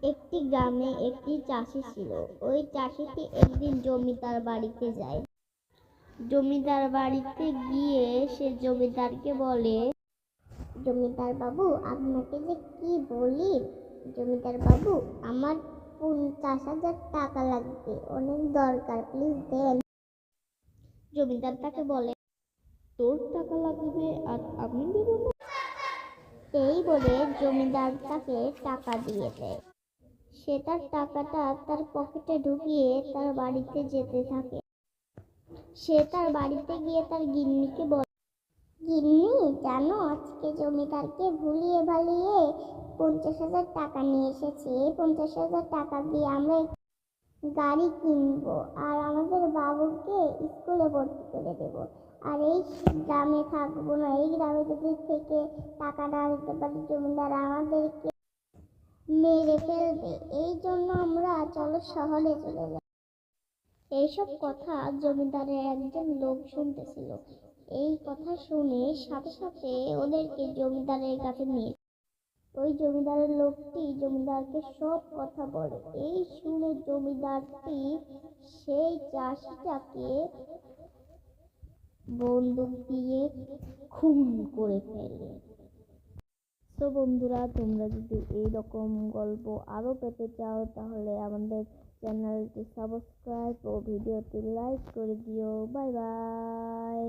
একটি গ্রামে একটি চাষি ছিল। ওই চাষিটি একদিন জমিদার বাড়িতে যায়। জমিদার বাড়িতে গিয়ে সে জমিদারকে বলে, জমিদার বাবু, আপনাকে যে কি বলি, জমিদার বাবু, আমার 50,000 টাকা লাগবে, অনেক দরকার, প্লিজ দেন। জমিদার তাকে বলে, তোর টাকা লাগবে আর আমি দেবো না? এই বলে জমিদার তাকে টাকা দিয়ে দেয়। সে তার টাকাটা তার পকেটে ঢুকিয়ে তার বাড়িতে যেতে থাকে। সে তার বাড়িতে গিয়ে তার গিন্নিকে বলে, গিন্নি, জানো আজকে জমিদারকে ভুলিয়ে ভালিয়ে 50,000 টাকা নিয়ে এসেছি। এই 50,000 টাকা দিয়ে আমরা গাড়ি কিনবো আর আমাদের বাবুকে স্কুলে ভর্তি করে দেবো। আর এই গ্রামে থাকবো না। এই গ্রামে যদি থেকে টাকা না দিতে পারি, জমিদার আমাদেরকে মেরে ফেলবে। এই জন্য আমরা চলো শহরে চলে যাই। এইসব কথা জমিদারের একজন লোক শুনতেছিল। এই কথা শুনে সাথে সাথে ওদেরকে জমিদারের কাছে নিয়ে ওই জমিদারের লোকটি জমিদারকে সব কথা বলে। এই শুনে জমিদারটি সেই চাষিটাকে বন্দুক দিয়ে খুন করে ফেলে। তো বন্ধুরা, তোমরা যদি এইরকম গল্প আরো পেতে চাও তাহলে আমাদের চ্যানেলটি সাবস্ক্রাইব ও ভিডিওটি লাইক করে দিও। Bye bye.